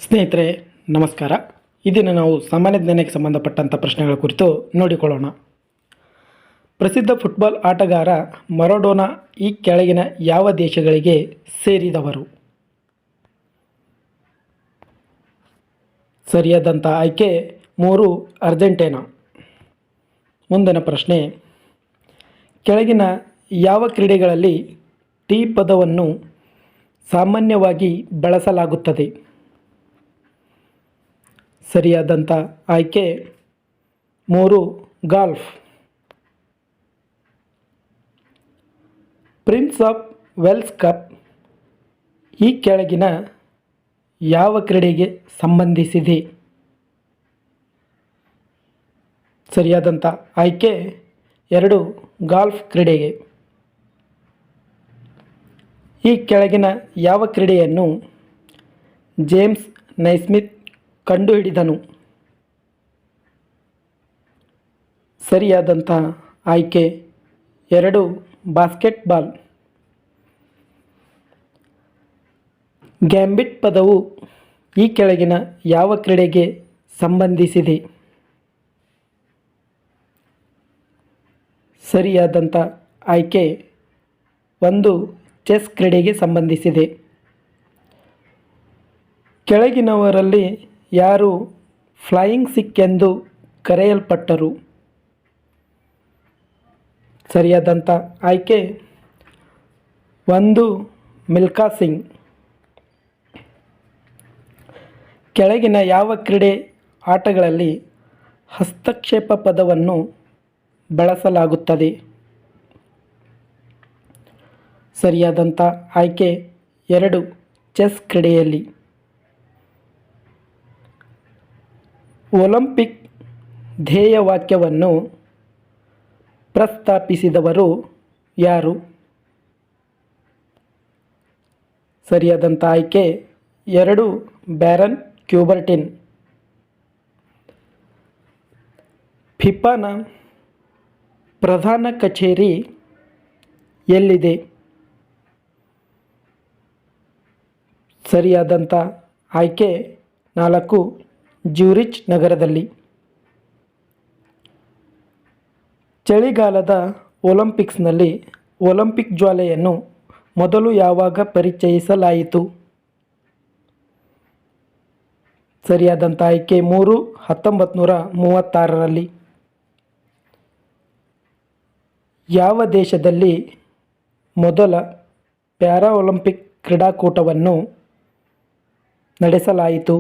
ಸ್ನೇಹಿತರೆ ನಮಸ್ಕಾರ. ಇದನ್ನು ನಾವು ಸಾಮಾನ್ಯ ಜ್ಞಾನಕ್ಕೆ ಸಂಬಂಧಪಟ್ಟಂಥ ಪ್ರಶ್ನೆಗಳ ಕುರಿತು ನೋಡಿಕೊಳ್ಳೋಣ. ಪ್ರಸಿದ್ಧ ಫುಟ್ಬಾಲ್ ಆಟಗಾರ ಮರಡೋನಾ ಈ ಕೆಳಗಿನ ಯಾವ ದೇಶಗಳಿಗೆ ಸೇರಿದವರು? ಸರಿಯಾದಂಥ ಆಯ್ಕೆ 3 ಅರ್ಜೆಂಟೀನಾ. ಮುಂದಿನ ಪ್ರಶ್ನೆ, ಕೆಳಗಿನ ಯಾವ ಕ್ರೀಡೆಗಳಲ್ಲಿ ಟಿ ಪದವನ್ನು ಸಾಮಾನ್ಯವಾಗಿ ಬಳಸಲಾಗುತ್ತದೆ? ಸರಿಯಾದಂಥ ಆಯ್ಕೆ 3 golf. Prince of Wales cup ಈ ಕೆಳಗಿನ ಯಾವ ಕ್ರೀಡೆಗೆ ಸಂಬಂಧಿಸಿದೆ? ಸರಿಯಾದಂಥ ಆಯ್ಕೆ 2 ಗಾಲ್ಫ್ ಕ್ರೀಡೆಗೆ. ಈ ಕೆಳಗಿನ ಯಾವ ಕ್ರೀಡೆಯನ್ನು ಜೇಮ್ಸ್ ನೈಸ್ಮಿತ್ ಕಂಡುಹಿಡಿದನು? ಸರಿಯಾದಂಥ ಆಯ್ಕೆ 2 ಬಾಸ್ಕೆಟ್ಬಾಲ್. ಗ್ಯಾಂಬಿಟ್ ಪದವು ಈ ಕೆಳಗಿನ ಯಾವ ಕ್ರೀಡೆಗೆ ಸಂಬಂಧಿಸಿದೆ? ಸರಿಯಾದಂಥ ಆಯ್ಕೆ 1 ಚೆಸ್ ಕ್ರೀಡೆಗೆ ಸಂಬಂಧಿಸಿದೆ. ಕೆಳಗಿನವರಲ್ಲಿ ಯಾರು ಫ್ಲೈಯಿಂಗ್ ಸಿಖ್ ಎಂದು ಕರೆಯಲ್ಪಟ್ಟರು? ಸರಿಯಾದಂಥ ಆಯ್ಕೆ 1 ಮಿಲ್ಖಾ ಸಿಂಗ್. ಕೆಳಗಿನ ಯಾವ ಕ್ರೀಡೆ ಆಟಗಳಲ್ಲಿ ಹಸ್ತಕ್ಷೇಪ ಪದವನ್ನು ಬಳಸಲಾಗುತ್ತದೆ? ಸರಿಯಾದಂಥ ಆಯ್ಕೆ 2 ಚೆಸ್ ಕ್ರೀಡೆಯಲ್ಲಿ. ಒಲಿಂಪಿಕ್ ಧ್ಯೇಯವಾಕ್ಯವನ್ನು ಪ್ರಸ್ತಾಪಿಸಿದವರು ಯಾರು? ಸರಿಯಾದಂಥ ಆಯ್ಕೆ 2 ಬ್ಯಾರನ್ ಕ್ಯೂಬರ್ಟಿನ್. ಫಿಫಾನ ಪ್ರಧಾನ ಕಚೇರಿ ಎಲ್ಲಿದೆ? ಸರಿಯಾದಂಥ ಆಯ್ಕೆ 4 ಜ್ಯೂರಿಚ್ ನಗರದಲ್ಲಿ. ಚಳಿಗಾಲದ ಒಲಿಂಪಿಕ್ಸ್ನಲ್ಲಿ ಒಲಿಂಪಿಕ್ ಜ್ವಾಲೆಯನ್ನು ಮೊದಲು ಯಾವಾಗ ಪರಿಚಯಿಸಲಾಯಿತು? ಸರಿಯಾದಂಥ ಆಯ್ಕೆ 3 1936ರಲ್ಲಿ. ಯಾವ ದೇಶದಲ್ಲಿ ಮೊದಲ ಪ್ಯಾರಾ ಒಲಿಂಪಿಕ್ ಕ್ರೀಡಾಕೂಟವನ್ನು ನಡೆಸಲಾಯಿತು?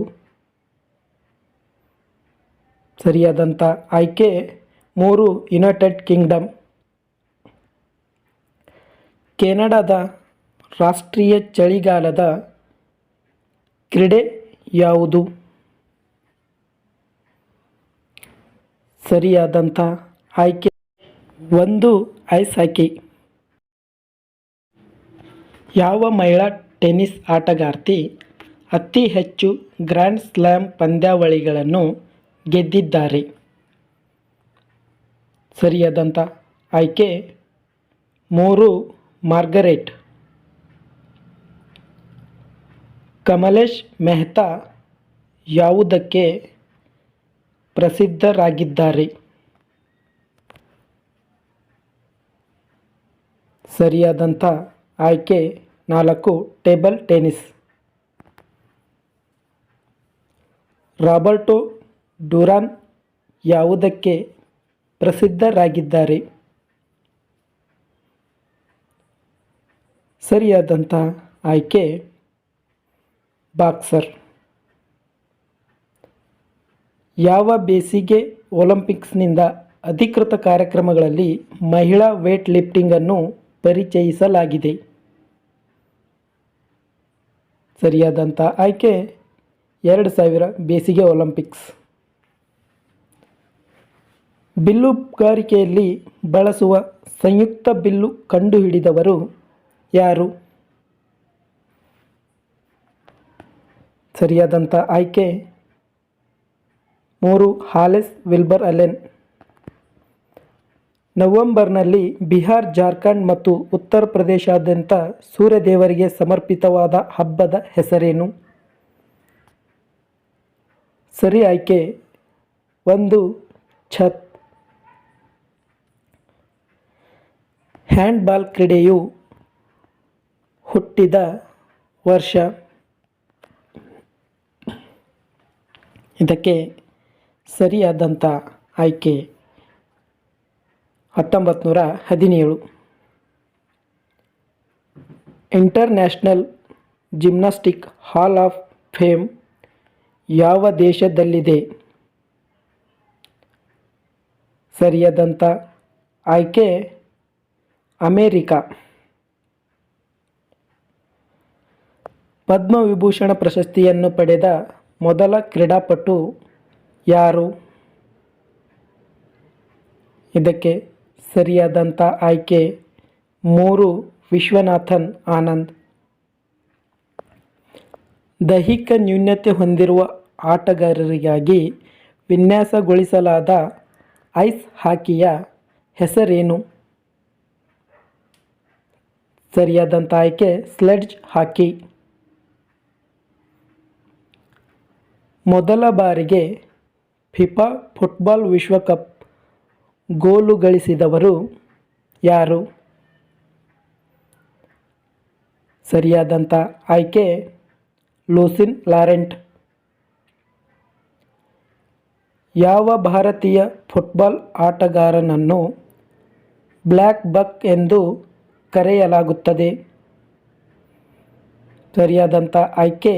ಸರಿಯಾದಂಥ ಆಯ್ಕೆ 3 ಯುನೈಟೆಡ್ ಕಿಂಗ್ಡಮ್. ಕೆನಡಾದ ರಾಷ್ಟ್ರೀಯ ಚಳಿಗಾಲದ ಕ್ರೀಡೆ ಯಾವುದು? ಸರಿಯಾದಂಥ ಆಯ್ಕೆ 1 ಐಸ್ ಹಾಕಿ. ಯಾವ ಮಹಿಳಾ ಟೆನ್ನಿಸ್ ಆಟಗಾರ್ತಿ ಅತಿ ಹೆಚ್ಚು ಗ್ರ್ಯಾಂಡ್ ಸ್ಲ್ಯಾಮ್ ಪಂದ್ಯಾವಳಿಗಳನ್ನು ಗೆದ್ದಿದ್ದಾರೆ? ಸರಿಯಾದಂಥ ಆಯ್ಕೆ 3 ಮಾರ್ಗರೆಟ್. ಕಮಲೇಶ್ ಮೆಹ್ತಾ ಯಾವುದಕ್ಕೆ ಪ್ರಸಿದ್ಧರಾಗಿದ್ದಾರೆ? ಸರಿಯಾದಂಥ ಆಯ್ಕೆ 4 ಟೇಬಲ್ ಟೆನ್ನಿಸ್. ರಾಬರ್ಟೋ ಡುರಾನ್ ಯಾವುದಕ್ಕೆ ಪ್ರಸಿದ್ಧರಾಗಿದ್ದಾರೆ? ಸರಿಯಾದಂಥ ಆಯ್ಕೆ ಬಾಕ್ಸರ್. ಯಾವ ಬೇಸಿಗೆ ಒಲಿಂಪಿಕ್ಸ್ನಿಂದ ಅಧಿಕೃತ ಕಾರ್ಯಕ್ರಮಗಳಲ್ಲಿ ಮಹಿಳಾ ವೇಟ್ ಲಿಫ್ಟಿಂಗನ್ನು ಪರಿಚಯಿಸಲಾಗಿದೆ? ಸರಿಯಾದಂಥ ಆಯ್ಕೆ 2000 ಬೇಸಿಗೆ ಒಲಿಂಪಿಕ್ಸ್. ಬಿಲ್ಲುಗಾರಿಕೆಯಲ್ಲಿ ಬಳಸುವ ಸಂಯುಕ್ತ ಬಿಲ್ಲು ಕಂಡುಹಿಡಿದವರು ಯಾರು? ಸರಿಯಾದಂಥ ಆಯ್ಕೆ 3 ಹಾಲೆಸ್ ವಿಲ್ಬರ್ ಅಲೆನ್. ನವೆಂಬರ್ನಲ್ಲಿ ಬಿಹಾರ್, ಜಾರ್ಖಂಡ್ ಮತ್ತು ಉತ್ತರ ಪ್ರದೇಶಾದ್ಯಂತ ಸೂರ್ಯದೇವರಿಗೆ ಸಮರ್ಪಿತವಾದ ಹಬ್ಬದ ಹೆಸರೇನು? ಸರಿ ಆಯ್ಕೆ 1 ಛತ್. ಹ್ಯಾಂಡ್ಬಾಲ್ ಕ್ರೀಡೆಯು ಹುಟ್ಟಿದ ವರ್ಷ. ಇದಕ್ಕೆ ಸರಿಯಾದಂಥ ಆಯ್ಕೆ 1917. International gymnastic hall of fame ಯಾವ ದೇಶದಲ್ಲಿದೆ? ಸರಿಯಾದಂಥ ಆಯ್ಕೆ ಅಮೇರಿಕಾ. ಪದ್ಮವಿಭೂಷಣ ಪ್ರಶಸ್ತಿಯನ್ನು ಪಡೆದ ಮೊದಲ ಕ್ರೀಡಾಪಟು ಯಾರು? ಇದಕ್ಕೆ ಸರಿಯಾದಂಥ ಆಯ್ಕೆ 3 ವಿಶ್ವನಾಥನ್ ಆನಂದ್. ದೈಹಿಕ ನ್ಯೂನತೆ ಹೊಂದಿರುವ ಆಟಗಾರರಿಗಾಗಿ ವಿನ್ಯಾಸಗೊಳಿಸಲಾದ ಐಸ್ ಹಾಕಿಯ ಹೆಸರೇನು? ಸರಿಯಾದಂಥ ಆಯ್ಕೆ ಸ್ಲೆಡ್ಜ್ ಹಾಕಿ. ಮೊದಲ ಬಾರಿಗೆ ಫಿಫಾ ಫುಟ್ಬಾಲ್ ವಿಶ್ವಕಪ್ ಗೋಲು ಗಳಿಸಿದವರು ಯಾರು? ಸರಿಯಾದಂಥ ಆಯ್ಕೆ ಲೂಸಿನ್ ಲಾರೆಂಟ್. ಯಾವ ಭಾರತೀಯ ಫುಟ್ಬಾಲ್ ಆಟಗಾರನನ್ನು ಬ್ಲ್ಯಾಕ್ ಬಕ್ ಎಂದು ಕರೆಯಲಾಗುತ್ತದೆ? ಸರಿಯಾದಂಥ ಆಯ್ಕೆ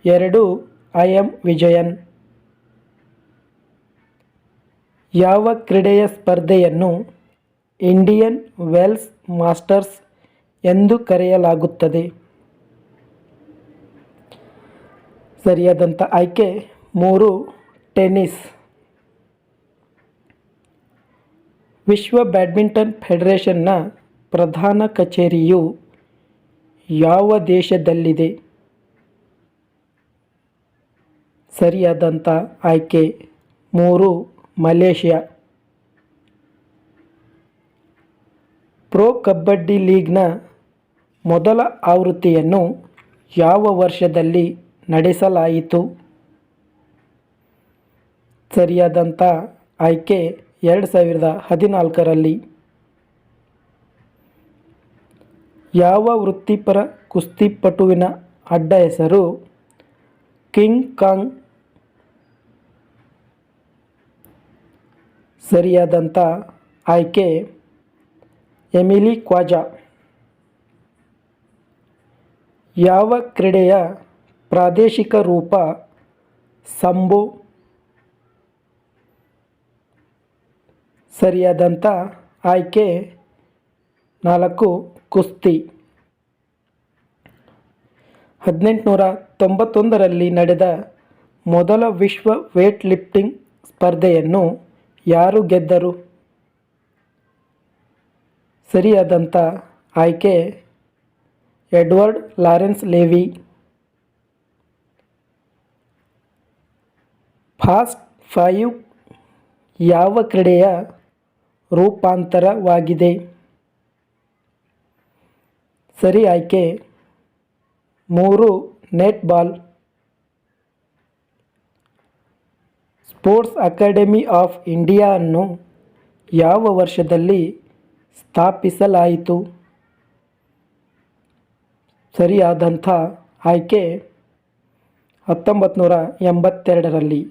2 IM ವಿಜಯನ್. ಯಾವ ಕ್ರೀಡೆಯ ಸ್ಪರ್ಧೆಯನ್ನು ಇಂಡಿಯನ್ ವೆಲ್ಸ್ ಮಾಸ್ಟರ್ಸ್ ಎಂದು ಕರೆಯಲಾಗುತ್ತದೆ? ಸರಿಯಾದಂಥ ಆಯ್ಕೆ 3 ಟೆನ್ನಿಸ್. ವಿಶ್ವ ಬ್ಯಾಡ್ಮಿಂಟನ್ ಫೆಡರೇಷನ್ನ ಪ್ರಧಾನ ಕಚೇರಿಯು ಯಾವ ದೇಶದಲ್ಲಿದೆ? ಸರಿಯಾದಂಥ ಆಯ್ಕೆ 3 ಮಲೇಷ್ಯಾ. ಪ್ರೊ ಕಬಡ್ಡಿ ಲೀಗ್ನ ಮೊದಲ ಆವೃತ್ತಿಯನ್ನು ಯಾವ ವರ್ಷದಲ್ಲಿ ನಡೆಸಲಾಯಿತು? ಸರಿಯಾದಂಥ ಆಯ್ಕೆ 2014ರಲ್ಲಿ. ಯಾವ ವೃತ್ತಿಪರ ಕುಸ್ತಿಪಟುವಿನ ಅಡ್ಡ ಹೆಸರು ಕಿಂಗ್ ಕಾಂಗ್? ಸರಿಯಾದಂಥ ಆಯ್ಕೆ ಎಮಿಲಿ ಕ್ವಾಜಾ. ಯಾವ ಕ್ರೀಡೆಯ ಪ್ರಾದೇಶಿಕ ರೂಪ ಸಂಬೋ? ಸರಿಯಾದಂಥ ಆಯ್ಕೆ 4 ಕುಸ್ತಿ. 1891ರಲ್ಲಿ ನಡೆದ ಮೊದಲ ವಿಶ್ವ ವೇಟ್ ಲಿಫ್ಟಿಂಗ್ ಸ್ಪರ್ಧೆಯನ್ನು ಯಾರು ಗೆದ್ದರು? ಸರಿಯಾದಂಥ ಆಯ್ಕೆ ಎಡ್ವರ್ಡ್ ಲಾರೆನ್ಸ್ ಲೇವಿ. ಫಾಸ್ಟ್ 5 ಯಾವ ಕ್ರೀಡೆಯ ರೂಪಾಂತರವಾಗಿದೆ? ಸರಿ ಆಯ್ಕೆ 3 netball. Sports academy of India ಅನ್ನು ಯಾವ ವರ್ಷದಲ್ಲಿ ಸ್ಥಾಪಿಸಲಾಯಿತು? ಸರಿಯಾದಂಥ ಆಯ್ಕೆ 1982ರಲ್ಲಿ.